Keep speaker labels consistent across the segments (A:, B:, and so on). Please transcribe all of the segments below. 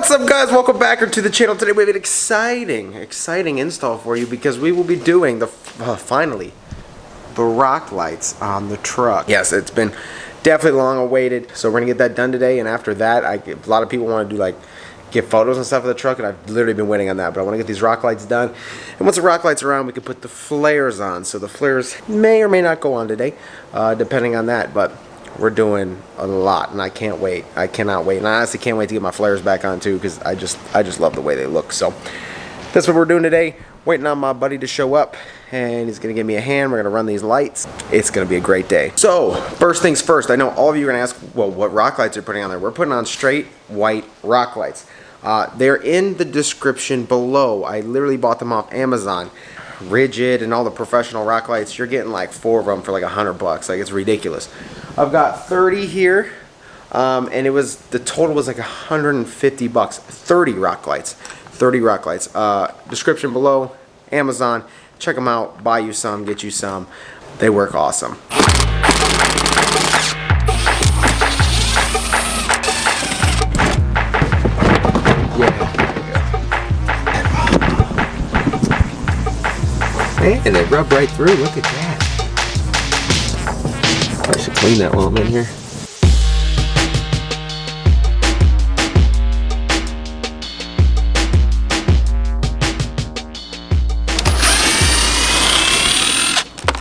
A: What's up, guys? Welcome back to the channel. Today we have an exciting install for you because we will be doing the finally the rock lights on the truck. Yes, it's been definitely long awaited, so we're gonna get that done today. And after that, a lot of people want to do like get photos and stuff of the truck, and I've literally been waiting on that. But I want to get these rock lights done, and once the rock lights are on, we can put the flares on. So the flares may or may not go on today, depending on that. But we're doing a lot, and I can't wait. I cannot wait, and I honestly can't wait to get my flares back on too, because I just love the way they look. So that's what we're doing today. Waiting on my buddy to show up, and he's gonna give me a hand. We're gonna run these lights. It's gonna be a great day. So first things first, I know all of you are gonna ask, well, what rock lights are putting on there? We're putting on straight white rock lights. They're in the description below. I literally bought them off Amazon. Rigid and all the professional rock lights, you're getting like 4 of them for like $100. Like, it's ridiculous. I've got 30 here, and the total was like $150. 30 rock lights. 30 rock lights. Description below, Amazon. Check them out. Buy you some, get you some. They work awesome. And they rub right through. Look at that. I should clean that while I'm in here.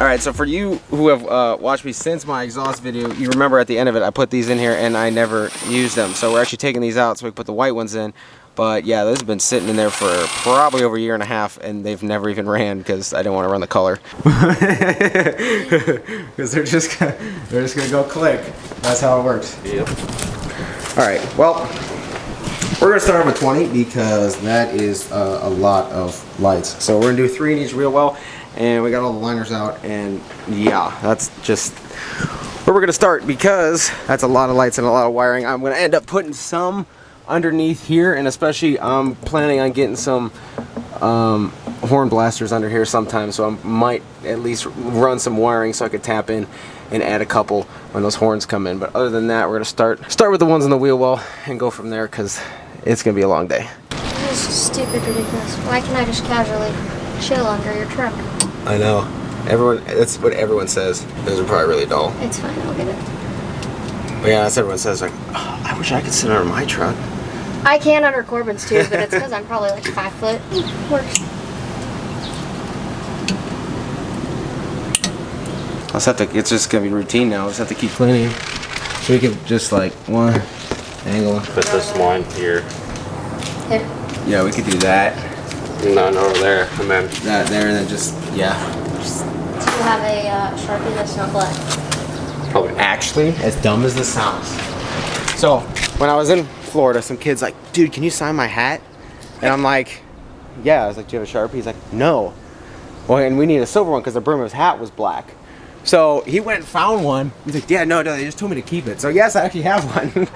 A: Alright, so for you who have watched me since my exhaust video, you remember at the end of it I put these in here and I never used them. So we're actually taking these out so we put the white ones in. But yeah, those have been sitting in there for probably over a year and a half, and they've never even ran because I didn't want to run the color. Because they're just gonna go click. That's how it works. Yep. All right. Well, we're gonna start with 20 because that is a lot of lights. So we're gonna do 3 in each wheel well, and we got all the liners out, and yeah, that's just where we're gonna start because that's a lot of lights and a lot of wiring. I'm gonna end up putting some underneath here, and especially I'm planning on getting some horn blasters under here sometime, so I might at least run some wiring so I could tap in and add a couple when those horns come in. But other than that, we're gonna start with the ones on the wheel well and go from there because it's gonna be a long day.
B: This is stupid ridiculous. Why can't I just casually chill under your truck?
A: I know. That's what everyone says. Those are probably really dull.
B: It's fine, I'll get it.
A: But yeah, that's what everyone says, like, oh, I wish I could sit under my truck.
B: I can under Corbin's too, but it's because I'm probably like 5 foot. Works.
A: It's just gonna be routine now. I'll just have to keep cleaning. So we can just like one angle.
C: Put this line here.
B: Here.
A: Yeah, we could do that.
C: None over there, and then
A: that there, and then just, yeah.
B: Do you have a Sharpie that's not black?
C: probably
A: Actually, as dumb as this sounds. So, when I was in Florida, some kid's like, dude, can you sign my hat? And I'm like, yeah. I was like, do you have a Sharpie? He's like, no. Well, and we need a silver one because the brim of his hat was black. So he went and found one. He's like, yeah, no, they just told me to keep it. So yes, I actually have one.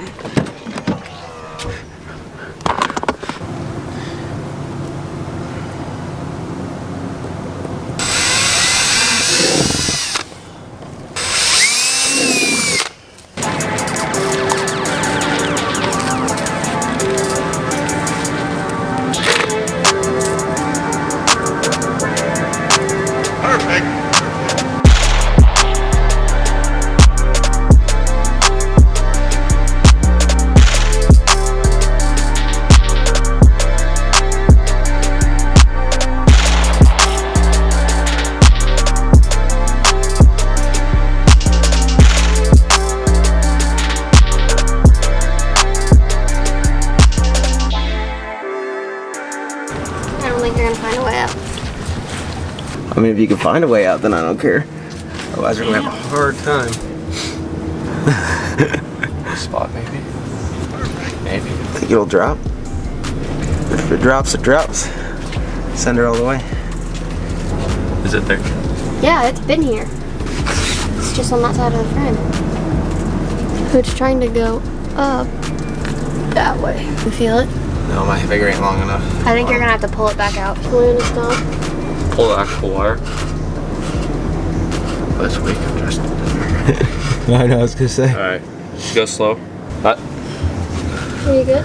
A: I mean, if you can find a way out, then I don't care. Otherwise, we're gonna have a hard time.
C: spot maybe. Maybe.
A: Think it'll drop? If it drops, it drops. Send her all the way.
C: Is it there?
B: Yeah, it's been here. It's just on that side of the frame. It's trying to go up that way. You feel it?
A: No, my finger ain't long enough.
B: I think you're gonna have to pull it back out. Can we stop?
C: Pull the actual wire. This week I'm just.
A: I know, I was gonna say.
C: Alright. Go slow. Cut.
B: Are you good?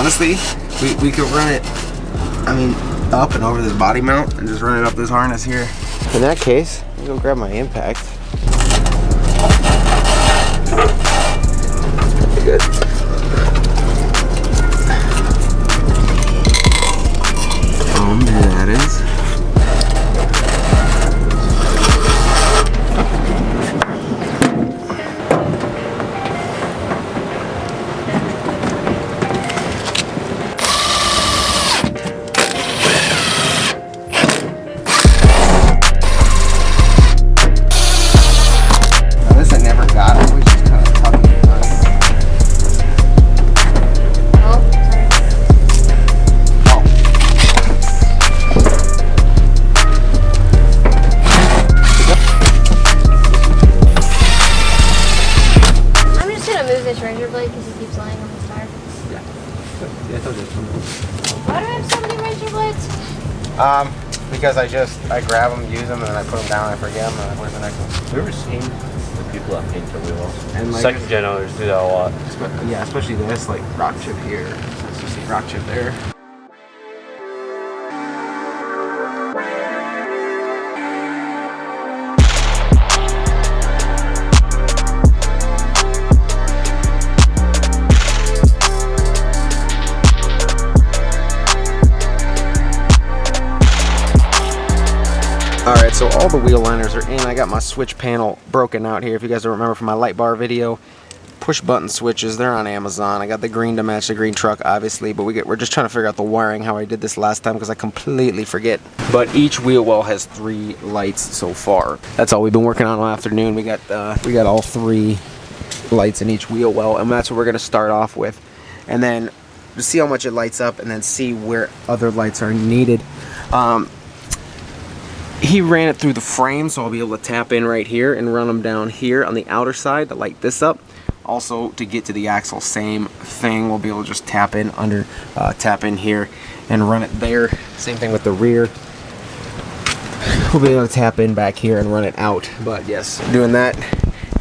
A: honestly, we could run it, I mean, up and over this body mount and just run it up this harness here. In that case, I'll go grab my impact. Pretty good. There that is. Because I grab them, use them, and then I put them down, I forget them, and I put the next one.
C: Have you ever seen the people that paint their wheel wells?
A: And like,
C: second gen owners do that a lot.
A: Yeah, especially this, like rock chip here. So you see rock chip there. Alright, so all the wheel liners are in. I got my switch panel broken out here. If you guys don't remember from my light bar video, push button switches, they're on Amazon. I got the green to match the green truck, obviously, but we're just trying to figure out the wiring, how I did this last time, because I completely forget. But each wheel well has 3 lights so far. That's all we've been working on all afternoon. We got all 3 lights in each wheel well, and that's what we're going to start off with. And then to see how much it lights up, and then see where other lights are needed. He ran it through the frame, so I'll be able to tap in right here and run them down here on the outer side to light this up. Also, to get to the axle, same thing. We'll be able to just tap in under, tap in here and run it there. Same thing with the rear. We'll be able to tap in back here and run it out. But yes, doing that.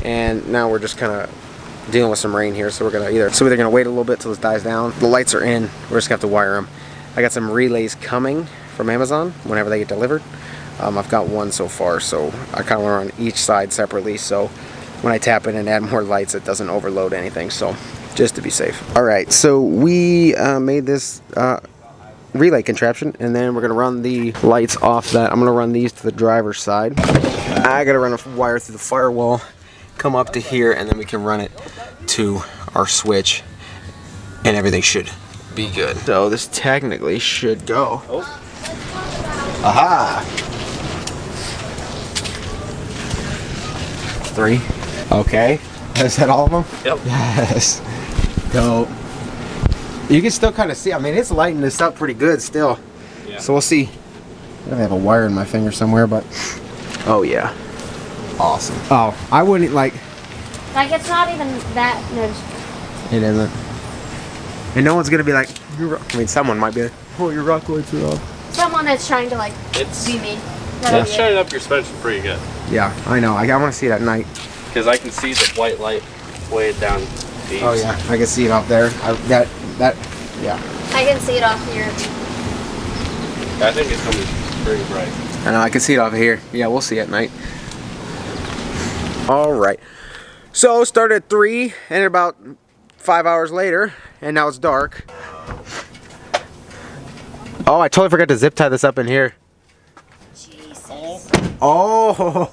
A: And now we're just kind of dealing with some rain here, so we're either gonna wait a little bit till it dies down. The lights are in. We're just gonna have to wire them. I got some relays coming from Amazon whenever they get delivered. I've got one so far, so I kind of want to run each side separately, so when I tap in and add more lights, it doesn't overload anything, so just to be safe. Alright, so we made this relay contraption, and then we're going to run the lights off that. I'm going to run these to the driver's side. I got to run a wire through the firewall, come up to here, and then we can run it to our switch, and everything should be good. So this technically should go. Oh. Aha! 3. Okay. Is that all of them?
C: Yep.
A: Yes. Dope. You can still kind of see. I mean, it's lighting this up pretty good still. Yeah. So we'll see. I have a wire in my finger somewhere, but oh yeah. Awesome. Oh, I wouldn't like
B: it's not even that noticeable.
A: It isn't. And no one's gonna be like, I mean, someone might be like, oh, your rock lights are off.
B: Someone that's trying to like be me.
C: It's shining up your suspension pretty good.
A: Yeah, I know. I want to see it at night.
C: Because I can see the white light way down deep.
A: Oh yeah, I can see it off there. Yeah.
B: I can see it off here.
C: I think it's coming pretty bright.
A: I know, I can see it off here. Yeah, we'll see it at night. Alright. So, started at 3, and about 5 hours later, and now it's dark. Oh, I totally forgot to zip tie this up in here.
B: Jesus.
A: Oh.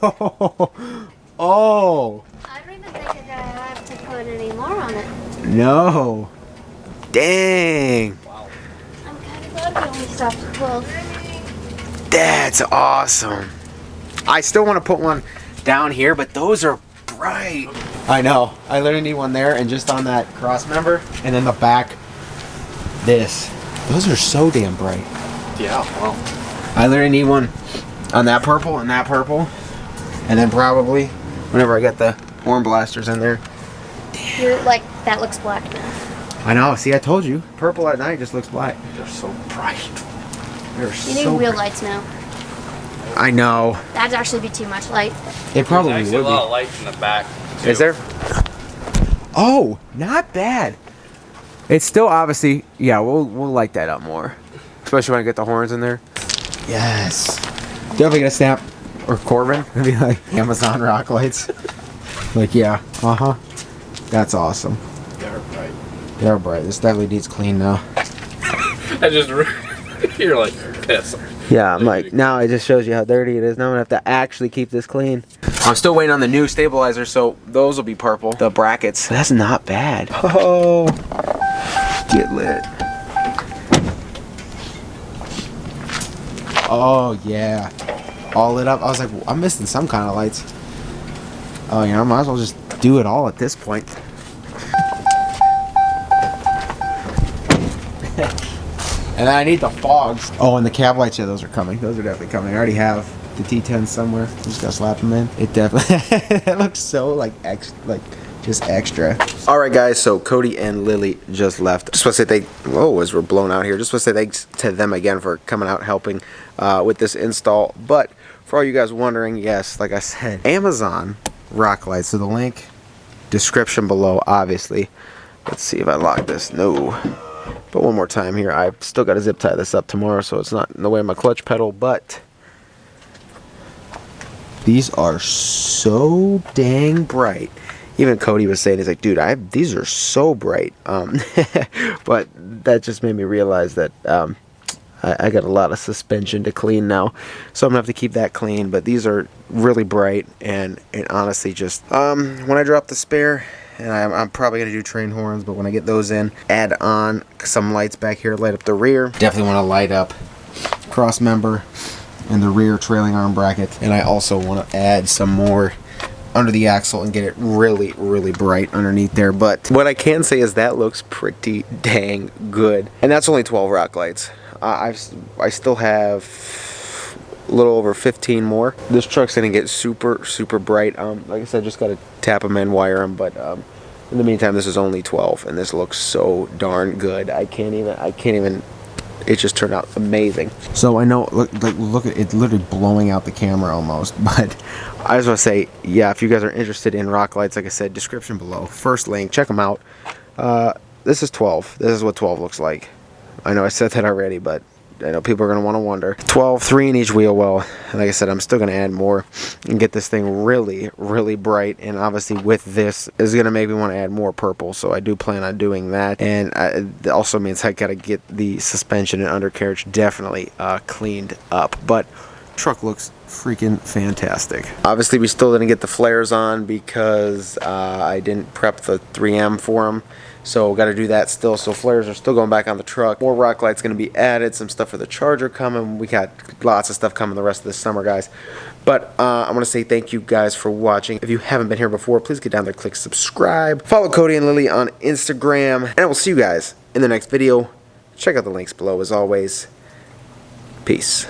A: Oh.
B: I don't even think I'm gonna have to put any more on it.
A: No. Dang.
C: Wow.
B: I'm kind of glad we only stopped at 12.
A: That's awesome. I still want to put one down here, but those are bright. I know. I literally need one there and just on that cross member, and then the back, this. Those are so damn bright.
C: Yeah, well.
A: I literally need one on that purple and that purple. And then probably whenever I get the horn blasters in there.
B: You're like, that looks black now.
A: I know. See, I told you. Purple at night just looks black.
C: They're so bright.
A: They're
B: You need wheel lights now.
A: I know.
B: That'd actually be too much light.
A: It probably
C: There's
A: would
C: actually a lot
A: be.
C: of lights in the back, too.
A: Is there? Oh, not bad. It's still obviously, yeah, we'll light that up more. Especially when I get the horns in there. Yes. Definitely gonna snap, or Corbin, and be like, Amazon rock lights. Like, yeah, That's awesome.
C: They're bright.
A: They're bright. This definitely needs clean now.
C: I just, you're like, piss.
A: Yeah, I'm like, now it just shows you how dirty it is. Now I'm gonna have to actually keep this clean. I'm still waiting on the new stabilizer, so those will be purple. The brackets. That's not bad. Oh, get lit. Oh, yeah. All lit up. I was like, I'm missing some kind of lights. Oh, yeah, I might as well just do it all at this point. And then I need the fogs. Oh, and the cab lights, yeah, those are coming. Those are definitely coming. I already have the T10 somewhere. Just gotta slap them in. It definitely, it looks so like just extra. All right, guys, so Cody and Lily just left. Just want to say as we're blown out here, just want to say thanks to them again for coming out helping with this install. But for all you guys wondering, yes, like I said, Amazon rock lights. So the link, description below, obviously. Let's see if I lock this. No. But one more time here, I've still got to zip tie this up tomorrow, so it's not in the way of my clutch pedal, but these are so dang bright. Even Cody was saying, he's like, dude, these are so bright. But that just made me realize that I got a lot of suspension to clean now, so I'm gonna have to keep that clean. But these are really bright, and honestly, just when I drop the spare, and I'm probably gonna do train horns, but when I get those in, add on some lights back here, light up the rear. Definitely want to light up cross member and the rear trailing arm bracket, and I also want to add some more under the axle and get it really, really bright underneath there. But what I can say is that looks pretty dang good, and that's only 12 rock lights. I still have a little over 15 more. This truck's gonna get super, super bright. Like I said, just gotta tap them in, wire them. But in the meantime, this is only 12, and this looks so darn good. I can't even. It just turned out amazing. So I know, look at it, literally blowing out the camera almost. But I just want to say, yeah, if you guys are interested in rock lights, like I said, description below, first link, check them out. This is 12. This is what 12 looks like. I know I said that already, but I know people are going to want to wonder. 12, 3 in each wheel well. And like I said, I'm still going to add more and get this thing really, really bright. And obviously with this is going to make me want to add more purple. So I do plan on doing that. And it also means I got to get the suspension and undercarriage definitely cleaned up. But truck looks freaking fantastic. Obviously we still didn't get the flares on because I didn't prep the 3M for them. So got to do that still. So flares are still going back on the truck. More rock lights going to be added. Some stuff for the Charger coming. We got lots of stuff coming the rest of this summer, guys. But I want to say thank you guys for watching. If you haven't been here before, please get down there, click subscribe. Follow Cody and Lily on Instagram. And I will see you guys in the next video. Check out the links below as always. Peace.